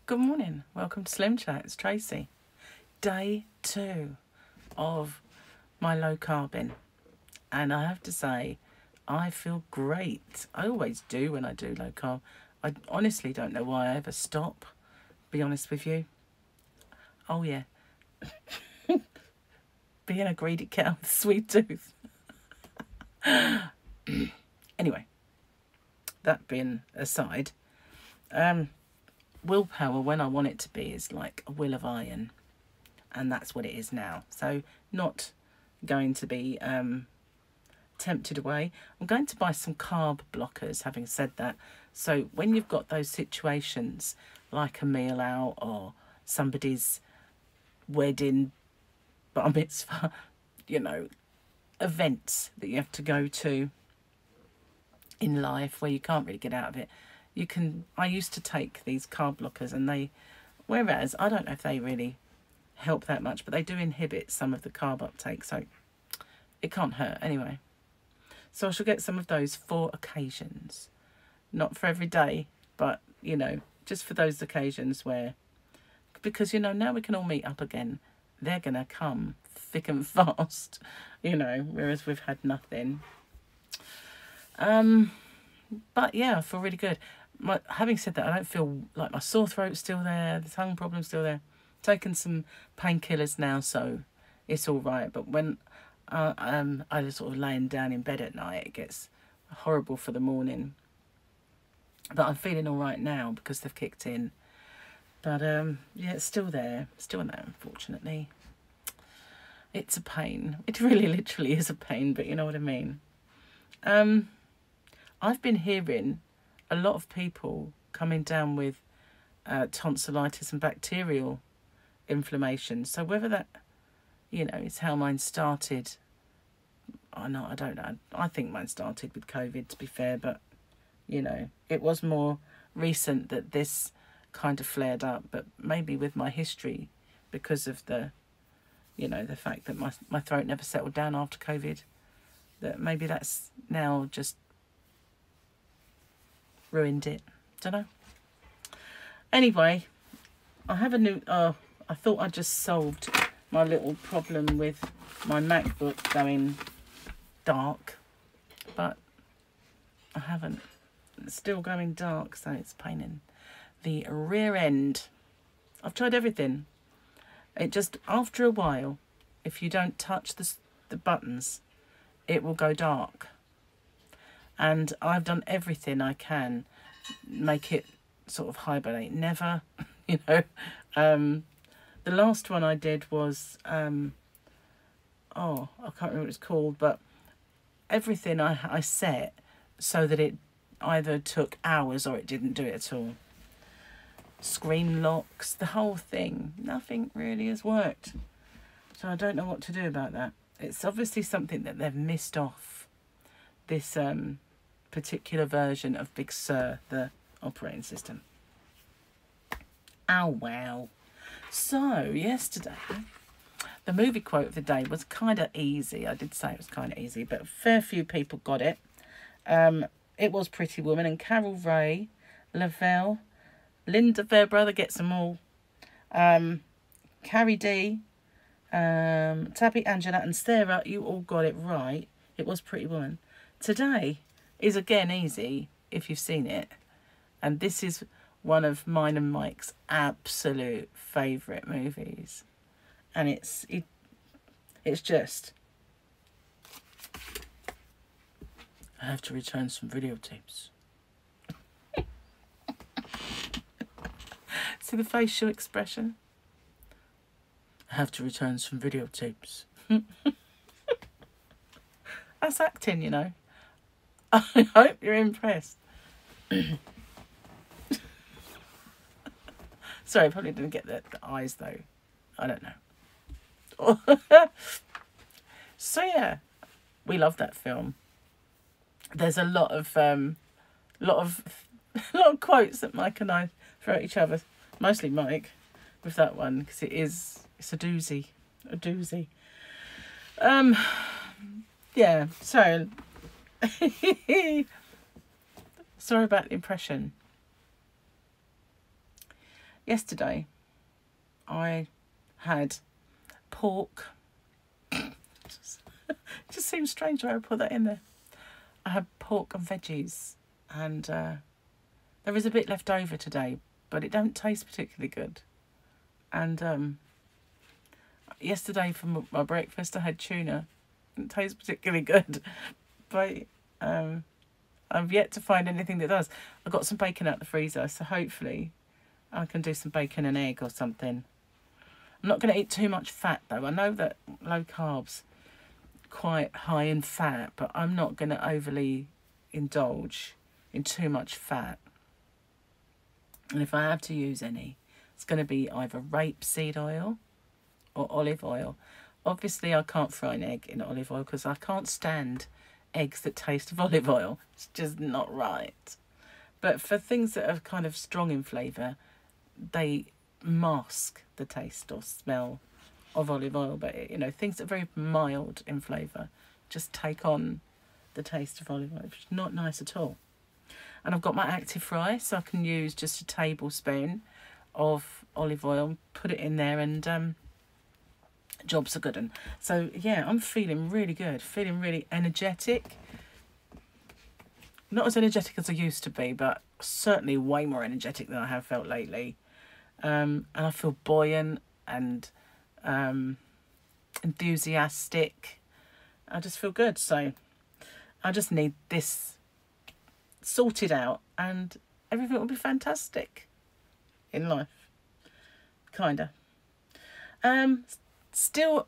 Good morning. Welcome to SlimChat. It's Tracy. Day 2 of my low carbing. And I have to say, I feel great. I always do when I do low carb. I honestly don't know why I ever stop, be honest with you. Oh yeah. Being a greedy cow with a sweet tooth. Anyway, that being aside, willpower, when I want it to be, is like a will of iron, and that's what it is now. So not going to be tempted away. I'm going to buy some carb blockers, having said that. So when you've got those situations like a meal out or somebody's wedding, bar mitzvah, you know, events that you have to go to in life where you can't really get out of it, you can. I used to take these carb blockers, and whereas I don't know if they really help that much, but they do inhibit some of the carb uptake, so it can't hurt anyway. So I shall get some of those for occasions, not for every day, but you know, just for those occasions where, because you know, now we can all meet up again. They're gonna come thick and fast, you know, whereas we've had nothing. But yeah, I feel really good. Having said that, I don't feel like my sore throat's still there, the tongue problem's still there. Taking some painkillers now, so it's all right. But when I was sort of laying down in bed at night, it gets horrible for the morning. But I'm feeling all right now because they've kicked in. But yeah, it's still there, unfortunately. It's a pain. It really literally is a pain, but you know what I mean. I've been hearing a lot of people coming down with tonsillitis and bacterial inflammation. So whether that, you know, is how mine started, I don't know. I think mine started with COVID, to be fair, but, you know, it was more recent that this kind of flared up, but maybe with my history, because of the, you know, the fact that my throat never settled down after COVID, that maybe that's now just ruined it. Don't know. Anyway, I have a new, I thought I just solved my little problem with my MacBook going dark, but I haven't. It's still going dark, so it's a pain in the rear end. I've tried everything. It just, after a while, if you don't touch the buttons, it will go dark. And I've done everything I can make it sort of hibernate. Never, you know. The last one I did was, I can't remember what it's called, but everything I set so that it either took hours or it didn't do it at all. Screen locks, the whole thing. Nothing really has worked. So I don't know what to do about that. It's obviously something that they've missed off this particular version of Big Sur, the operating system. Oh, wow. So, yesterday, the movie quote of the day was kind of easy. I did say it was kind of easy, but a fair few people got it. It was Pretty Woman, and Carol Ray, Lavelle, Linda Fairbrother gets them all. Carrie D, Tabby, Angela and Sarah, you all got it right. It was Pretty Woman. Today is again easy if you've seen it, and this is one of mine and Mike's absolute favourite movies, and it's just, I have to return some videotapes. See the facial expression? I have to return some videotapes. That's acting, you know. I hope you're impressed. Sorry, I probably didn't get the eyes though. I don't know. So yeah, we love that film. There's a lot of quotes that Mike and I throw at each other. Mostly Mike with that one, because it's a doozy. Yeah, so sorry about the impression. yesterday I had pork. It just seems strange why I put that in there. I had pork and veggies, and there is a bit left over today, but it don't taste particularly good. And yesterday for my breakfast I had tuna. It didn't taste particularly good, but I've yet to find anything that does. I got some bacon out the freezer, so hopefully I can do some bacon and egg or something. I'm not going to eat too much fat though. I know that low carb's quite high in fat, but I'm not going to overly indulge in too much fat. And if I have to use any, it's going to be either rapeseed oil or olive oil. Obviously I can't fry an egg in olive oil because I can't stand eggs that taste of olive oil. It's just not right. But for things that are kind of strong in flavour, they mask the taste or smell of olive oil. But, you know, things that are very mild in flavour just take on the taste of olive oil, which is not nice at all. And I've got my active fry, so I can use just a tablespoon of olive oil, put it in there, and jobs are good. And so yeah, I'm feeling really good, feeling really energetic. Not as energetic as I used to be, but certainly way more energetic than I have felt lately. And I feel buoyant and enthusiastic. I just feel good. So I just need this sorted out and everything will be fantastic in life. Kinda. Still,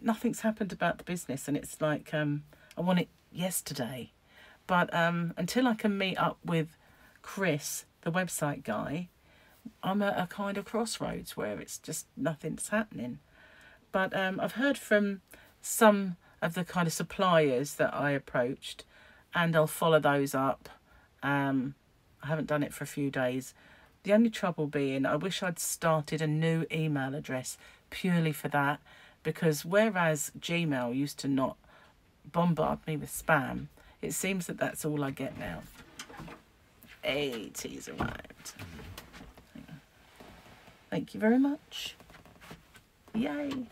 nothing's happened about the business, and it's like I want it yesterday. But until I can meet up with Chris, the website guy, I'm at a kind of crossroads where it's just nothing's happening. But I've heard from some of the kind of suppliers that I approached, and I'll follow those up. I haven't done it for a few days. The only trouble being, I wish I'd started a new email address purely for that, because whereas Gmail used to not bombard me with spam, it seems that that's all I get now. Hey, tea's arrived. Thank you very much. Yay.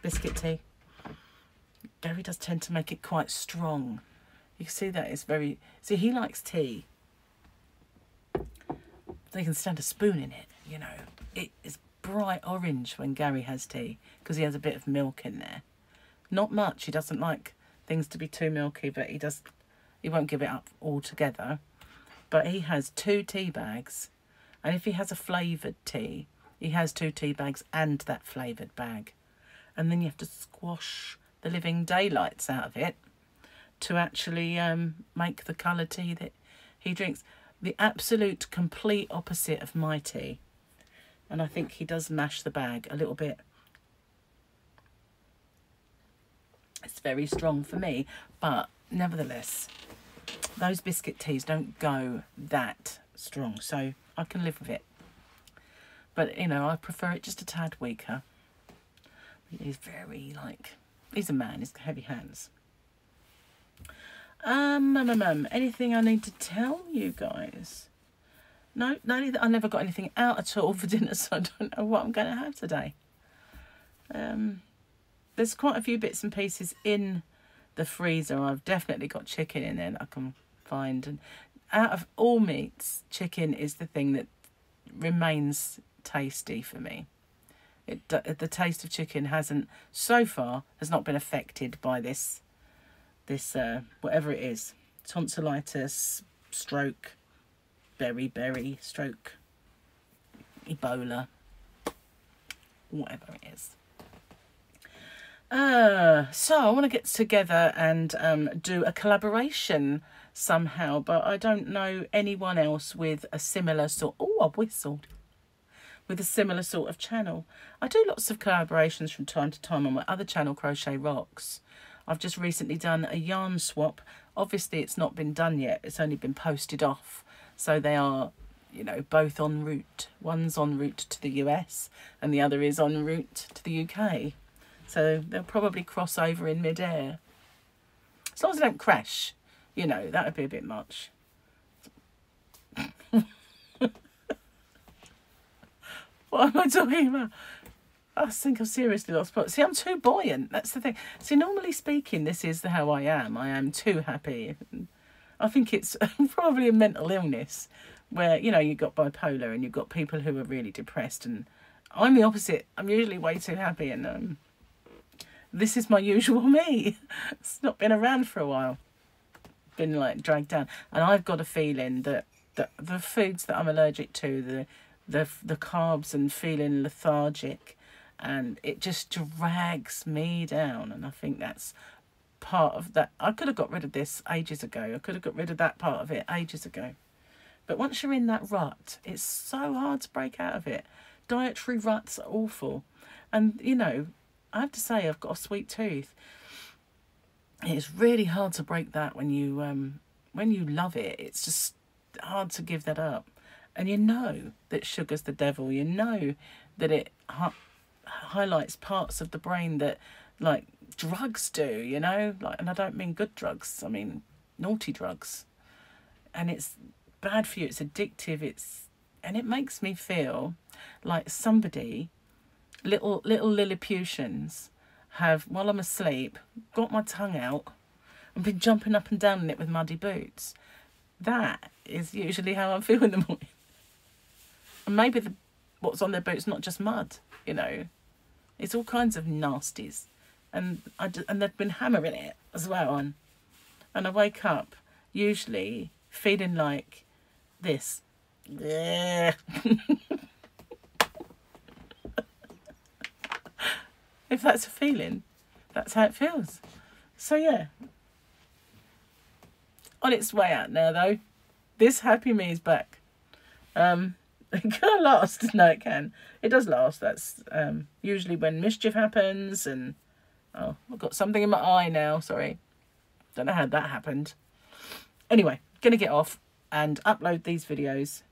Biscuit tea. Gary does tend to make it quite strong. You can see that it's very... See, he likes tea. They can stand a spoon in it, you know. It is bright orange when Gary has tea because he has a bit of milk in there. Not much. He doesn't like things to be too milky, but he won't give it up altogether. But he has 2 tea bags, and if he has a flavoured tea, he has 2 tea bags and that flavoured bag. And then you have to squash the living daylights out of it to actually make the colour tea that he drinks. The absolute complete opposite of my tea. And I think he does mash the bag a little bit. It's very strong for me, but nevertheless, those biscuit teas don't go that strong, so I can live with it. But, you know, I prefer it just a tad weaker. He's very, like, he's a man, he's got heavy hands. Anything I need to tell you guys? No, I never got anything out at all for dinner, so I don't know what I'm going to have today. There's quite a few bits and pieces in the freezer. I've definitely got chicken in there that I can find. And out of all meats, chicken is the thing that remains tasty for me. The taste of chicken so far has not been affected by this whatever it is, tonsillitis, stroke, beriberi, stroke, Ebola, whatever it is. So I want to get together and do a collaboration somehow, but I don't know anyone else with a similar sort. Oh, I whistled. With a similar sort of channel. I do lots of collaborations from time to time on my other channel, Crochet Rocks. I've just recently done a yarn swap. Obviously, it's not been done yet. It's only been posted off. So they are, you know, both en route. One's en route to the US and the other is en route to the UK. So they'll probably cross over in midair. As long as they don't crash, you know, that would be a bit much. What am I talking about? I think I've seriously lost plot. See, I'm too buoyant. That's the thing. See, normally speaking, this is how I am. I am too happy. I think it's probably a mental illness where, you know, you've got bipolar and you've got people who are really depressed. And I'm the opposite. I'm usually way too happy. And this is my usual me. It's not been around for a while. Been, like, dragged down. And I've got a feeling that the foods that I'm allergic to, the carbs and feeling lethargic, and it just drags me down. And I think that's part of that. I could have got rid of this ages ago. I could have got rid of that part of it ages ago. But once you're in that rut, it's so hard to break out of it. Dietary ruts are awful. And, you know, I have to say, I've got a sweet tooth. It's really hard to break that when you love it. It's just hard to give that up. And you know that sugar's the devil. You know that it highlights parts of the brain that, like, drugs do, you know? Like, and I don't mean good drugs. I mean naughty drugs. And it's bad for you. It's addictive. And it makes me feel like somebody, little Lilliputians, have, while I'm asleep, got my tongue out and been jumping up and down in it with muddy boots. That is usually how I feel in the morning. And maybe what's on their boots not just mud, you know. It's all kinds of nasties. And they've been hammering it as well. And I wake up usually feeling like this. Yeah. If that's a feeling, that's how it feels. So yeah. On its way out now though. This happy me is back. It can last. No, it can. It does last. That's usually when mischief happens. And oh, I've got something in my eye now. Sorry. Don't know how that happened. Anyway, gonna get off and upload these videos.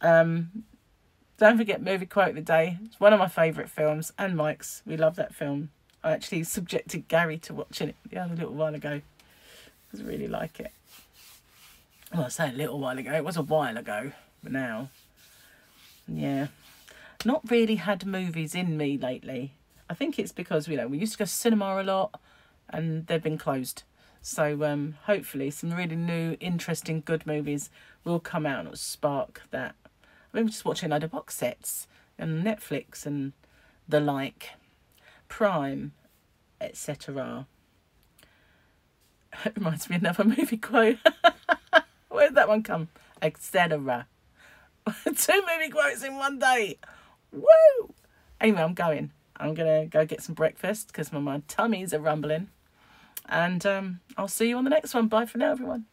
Don't forget Movie Quote of the Day. It's one of my favourite films, and Mike's. We love that film. I actually subjected Gary to watching it the other little while ago. I really like it. Well, I say a little while ago. It was a while ago, but now, yeah. Not really had movies in me lately. I think it's because, you know, we used to go to cinema a lot, and they've been closed. So hopefully some really new, interesting, good movies will come out and it'll spark that. I've been just watching a load of box sets and Netflix and the like, Prime, etc. It reminds me of another movie quote. Where'd that one come? Etc. 2 movie quotes in one day. Woo! Anyway, I'm going to go get some breakfast because my tummies are rumbling. And I'll see you on the next one. Bye for now, everyone.